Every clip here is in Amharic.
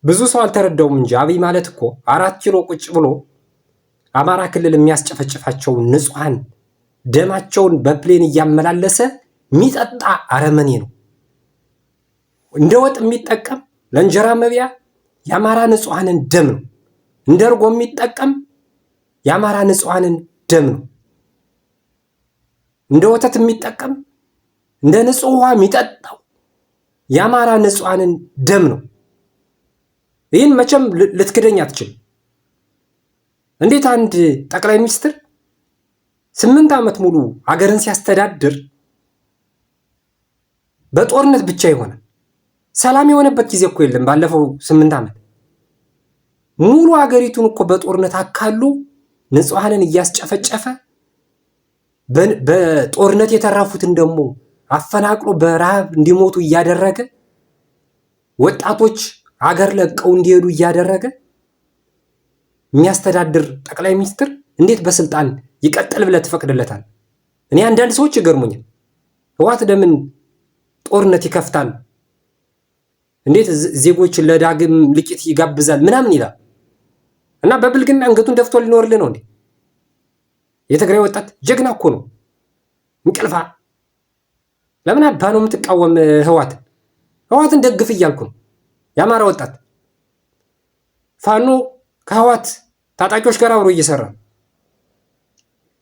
ብዙ ሰው አልተረዳውም እንጂ አብይ ማለት እኮ 4 ኪሎ ቁጭ ብሎ አማራ ክልል የሚያስጨፈጭፋቸው ንጹሃን ደማቸውን በፕሌን እያመላለሰ የሚጠጣ አረመኔ ነው። እንደ ወጥ የሚጠቀም ለእንጀራ መብያ የአማራ ንጹሃንን ደም ነው። እንደ እርጎ የሚጠቀም የአማራ ንጹሃንን ደም ነው። እንደ ወተት የሚጠቀም እንደ ንጹህ ውሃ የሚጠጣው የአማራ ንጹሃንን ደም ነው። ይህን መቼም ልትክደኝ አትችልም። እንዴት አንድ ጠቅላይ ሚኒስትር 8 ዓመት ሙሉ ሀገርን ሲያስተዳድር በጦርነት ብቻ ይሆናል? ሰላም የሆነበት ጊዜ እኮ የለም። ባለፈው 8 ዓመት ሙሉ ሀገሪቱን እኮ በጦርነት አካሉ ንጹሃንን እያስጨፈጨፈ በጦርነት የተራፉትን ደግሞ አፈናቅሎ በረሃብ እንዲሞቱ እያደረገ ወጣቶች ሀገር ለቀው እንዲሄዱ እያደረገ የሚያስተዳድር ጠቅላይ ሚኒስትር እንዴት በስልጣን ይቀጥል ብለህ ትፈቅድለታል? እኔ አንዳንድ ሰዎች ይገርሙኛል። ህወሓት ለምን ጦርነት ይከፍታል? እንዴት ዜጎችን ለዳግም ልቂት ይጋብዛል? ምናምን ይላል እና በብልግና አንገቱን ደፍቶ ሊኖርልህ ነው እንዴ? የትግራይ ወጣት ጀግና እኮ ነው። እንቅልፋ ለምን አባ ነው የምትቃወም ህወሓትን? ህወሓትን ደግፍ እያልኩ ነው። የአማራ ወጣት ፋኖ ከህወሓት ታጣቂዎች ጋር አብሮ እየሰራ ነው።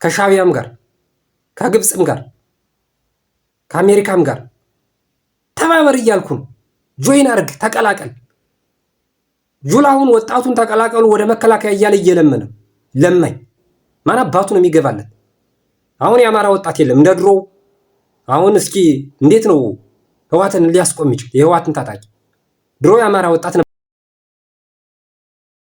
ከሻቢያም ጋር ከግብፅም ጋር ከአሜሪካም ጋር ተባበር እያልኩ ነው። ጆይን አርግ፣ ተቀላቀል። ጁላሁን ወጣቱን ተቀላቀሉ ወደ መከላከያ እያለ እየለመነ ለማኝ ማን አባቱ ነው የሚገባለት? አሁን የአማራ ወጣት የለም እንደ ድሮ። አሁን እስኪ እንዴት ነው ህወሓትን ሊያስቆም ይችላል? የህወሓትን ታጣቂ ድሮ የአማራ ወጣት